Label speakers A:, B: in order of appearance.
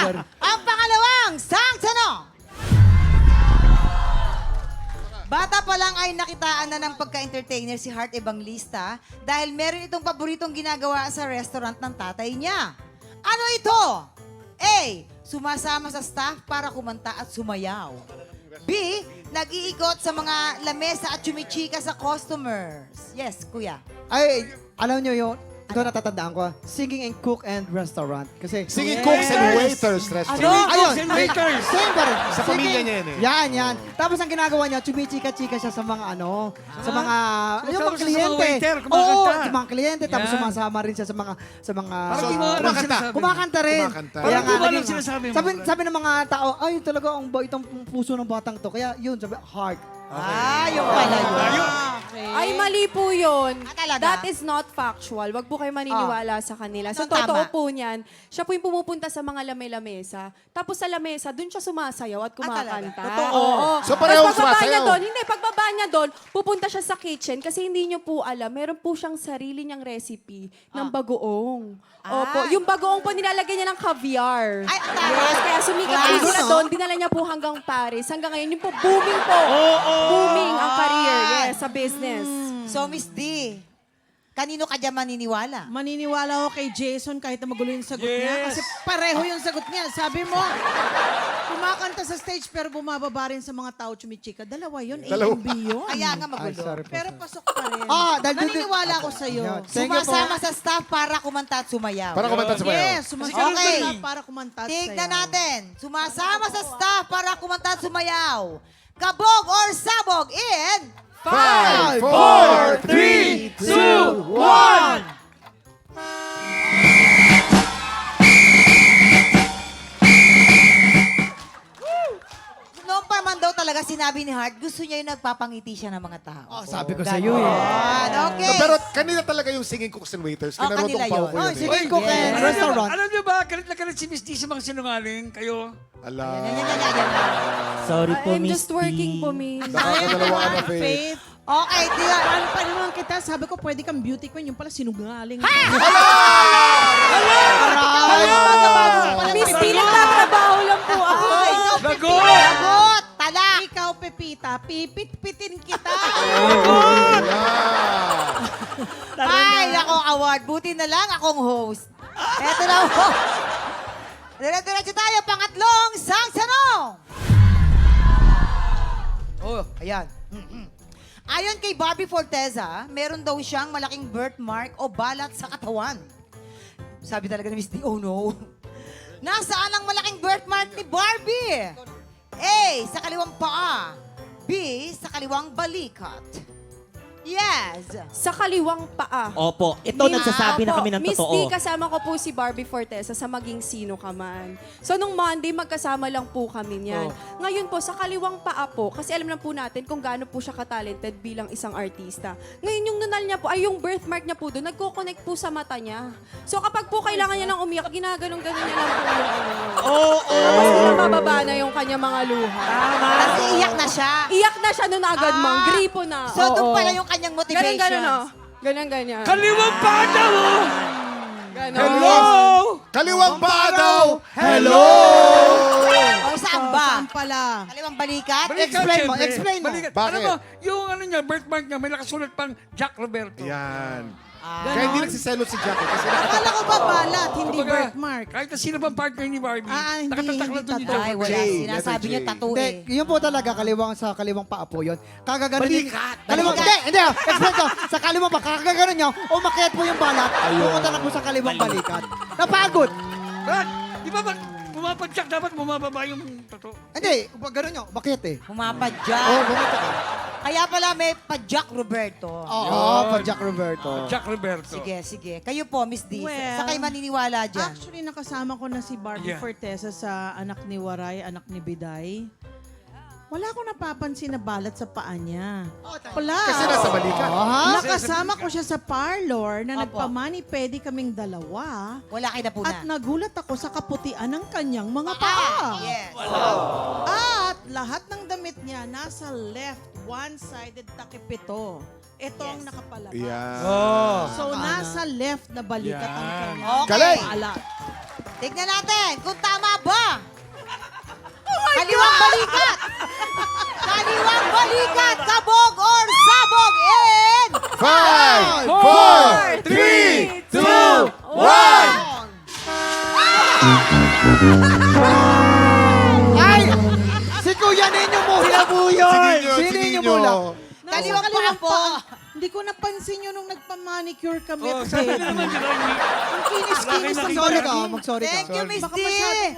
A: ang pangalawang sang tanong. Bata pa lang ay nakitaan na ng pagka-entertainer si Heart Evangelista dahil meron itong paboritong ginagawa sa restaurant ng tatay niya. Ano ito? A. Sumasama sa staff para kumanta at sumayaw. B. Nag-iikot sa mga lamesa at chumichika sa customers. Yes, kuya.
B: Ay, alam nyo yun, ito natatandaan ko, singing and cook and restaurant. Kasi,
C: Singing cooks and waiters restaurant.
B: ayun, same pa rin.
C: Sa pamilya niya yan eh.
B: Yan. Tapos ang ginagawa niya, chumichika-chika siya sa mga sa mga, yung
D: Kasama
B: mga
D: siya sa mga
B: kliyente.
D: waiter,
B: Oo,
D: kumakanta.
B: sa mga kliyente. Tapos
D: Yan.
B: sumasama rin siya sa mga,
C: So, kumakanta.
B: kumakanta rin.
C: Kumakanta.
B: Kaya
D: Parang
B: nga,
D: di ba
B: naging-
D: lang sinasabi mo?
B: sabi ng mga tao, ay talaga ang baitang puso ng batang to. Kaya yun, sabi, heart.
A: Ah, yung pala yun.
E: Ay, mali po yun.
A: Ah, talaga?
E: That is not factual. Wag po kayo maniniwala sa kanila. Sa
A: So,
E: totoo
A: tama.
E: po niyan, siya po yung pumupunta sa mga lame-lamesa. Tapos sa lamesa, dun siya sumasayaw at kumakanta.
A: talaga?
E: Oo.
C: So, parehong
E: Tapos pagbaba niya
C: sumasayaw?
E: doon, hindi, pagbaba niya doon, pupunta siya sa kitchen kasi hindi niyo po alam, meron po siyang sarili niyang recipe ng bagoong. Opo,
A: Ay.
E: yung bagoong po nilalagay niya ng caviar.
A: Ay, ang taray.
E: Yes, kaya sumikat po
A: Class,
E: sila
A: no?
E: doon, dinala niya po hanggang Paris. Hanggang ngayon, yung po, booming po. Booming ang career, yes, sa business.
A: So, Miss D, kanino ka dyan maniniwala?
F: Maniniwala ako kay Jason kahit na magulo yung sagot niya.
D: Yes.
F: Kasi pareho yung sagot niya. Sabi mo, kumakanta sa stage pero bumababa rin sa mga tao chumichika. Dalawa yun, A
C: Dalawa.
F: and B yun.
A: Kaya nga
B: Ay,
A: magulo.
B: sorry po.
F: Pero pasok pa rin.
B: Dahil
F: Naniniwala ako sa'yo.
B: Yun. Thank you po.
A: Sumasama sa staff para kumanta at sumayaw.
C: Para kumanta sa bayaw.
F: Yes, sumasama
A: Okay.
F: sa para kumanta at
A: Tignan
F: sayaw.
A: natin. Sumasama sa staff para kumanta at sumayaw. Kabog or sabog in...
C: 5, 4, 3, 2, 1!
A: Noong pa man daw talaga sinabi ni Hart, gusto niya yung nagpapangiti siya ng mga tao.
B: Sabi ko sa iyo eh.
A: Yan, okay.
C: Pero kanina talaga yung singing cooks and waiters.
A: Oh,
C: Kinarotong
A: kanila
C: pa
A: yun.
C: ko
B: Oh,
C: yun
B: sige,
C: eh.
B: cook and
A: Yes.
B: restaurant.
D: Alam niyo ba, galit na galit si Miss D sa mga sinungaling. Kayo?
C: Ala.
A: Yan.
G: Sorry po,
E: I'm
G: Miss
E: just working
G: D.
E: po, Miss.
C: Nakakadalawa ka na, Faith.
F: Faith,
A: Okay, diyan.
F: paano pa naman kita? Sabi ko, pwede kang beauty queen. Yung pala sinungaling.
E: Miss D, nagtatrabaho lang po ako.
D: Lagot!
A: Lagot! Talak!
F: Ikaw, Pepita, pipit-pitin kita.
A: Ay, ako award. Buti na lang akong host. Eto na po. Dire-diretso tayo. Pangatlong sang tanong. Oh, ayan. Ayon kay Barbie Forteza, meron daw siyang malaking birthmark o balat sa katawan. Sabi talaga ni Miss D, oh no. Nasaan ang malaking birthmark ni Barbie? A, sa kaliwang paa. B, sa kaliwang balikat. Yes.
E: Sa kaliwang paa.
G: Opo, ito nagsasabi na
E: Opo,
G: kami ng
E: Miss
G: totoo.
E: D, kasama ko po si Barbie Fortesa sa Maging Sino Ka Man. So, nung Monday, magkasama lang po kami niyan. Ngayon po, sa kaliwang paa po, kasi alam na po natin kung gaano po siya ka-talented bilang isang artista. Ngayon, yung nunal niya po, ay yung birthmark niya po doon, nagko-connect po sa mata niya. So, kapag po kailangan niya ng umiyak, ginaganon-ganon niya lang po yung ano.
G: Oo.
E: Tapos pinabababa na yung kanyang mga luha.
A: Kasi iyak na siya.
E: Iyak na siya nun agad, Mang. Gripo na.
A: So, doon
E: Oo.
A: pala yung kanyang motivation.
E: Ganon-ganon, oh. Ganon-ganyan.
D: Kaliwang pata mo!
E: Ganon.
D: Hello!
C: Kaliwang paa daw! Hello!
A: O, saan ba?
F: Saan pala?
A: Kaliwang balikat?
B: Explain mo,
D: siyempre.
B: explain mo.
D: Balikat.
C: Bakit?
D: Ano mo, yung ano niya, birthmark niya, may nakasulat pang Jack Roberto.
C: Yan. Kaya hindi nagsiselot si Jackie kasi
F: Akala ko ba balat, hindi
D: Kumbaga,
F: birthmark?
D: Kahit na sino bang partner ni Barbie,
F: Hindi,
D: nakatatak
F: hindi
D: na doon ni
F: tatak.
D: Jack
A: Ay, wala.
C: J,
A: Sinasabi
C: letter
A: niyo
C: J.
A: tattoo
B: Hindi,
A: eh.
B: yun po talaga, sa kaliwang paa po yun. Kakaganon
C: Balikat.
B: Kaliwang, hindi, explain ko. Sa kaliwang paa, kakaganon nyo, umakyat po yung balat, pumunta na po sa kaliwang balikat. Napagod.
D: Bakit? Di ba pumapadyak dapat bumababa yung totoo?
B: Hindi, gano'n nyo, umakyat eh.
A: Pumapadyak.
B: Oo, bumita ka.
A: Kaya pala may padyak Roberto.
B: Oo, pa Jack Roberto.
D: Jack Roberto.
A: Sige. Kayo po, Miss D.
F: Well,
A: sa kayo maniniwala dyan?
F: Actually, nakasama ko na si Barbie
D: Yeah.
F: Fortesa sa anak ni Waray, anak ni Biday. Wala akong napapansin na balat sa paa niya. Wala.
C: Kasi nasa balikat.
F: Nakasama ko siya sa parlor na
A: Opo.
F: nagpamani-pedi kaming dalawa.
A: Wala kayo na po
F: At
A: na.
F: nagulat ako sa kaputian ng kanyang mga paa.
A: Yes.
F: At lahat ng damit niya nasa left, one-sided takipito. Ito ang nakapalabas.
C: Yan.
D: Oh.
F: So, nasa left na balikat ang
D: Yan.
F: kanyang
A: Okay.
C: Galing.
F: balat.
A: Tignan natin kung tama ba. Kaliwang balikat! Kaliwang balikat! Kabog or sabog in
C: 5, 4, 3, 2, 1.
B: Ay! Si Kuya Ninyo mo.
G: Sila po yun!
B: Si Ninyo mula.
A: Kaliwang paa po.
F: Hindi ko napansin yun nung nagpa-manicure kami.
D: Oh, sabi na naman, di ba?
F: Ang kinis-kinis ng
B: Mag-sorry ka, mag-sorry ka.
A: Thank you, Miss
F: Baka
A: D.
F: masyadong-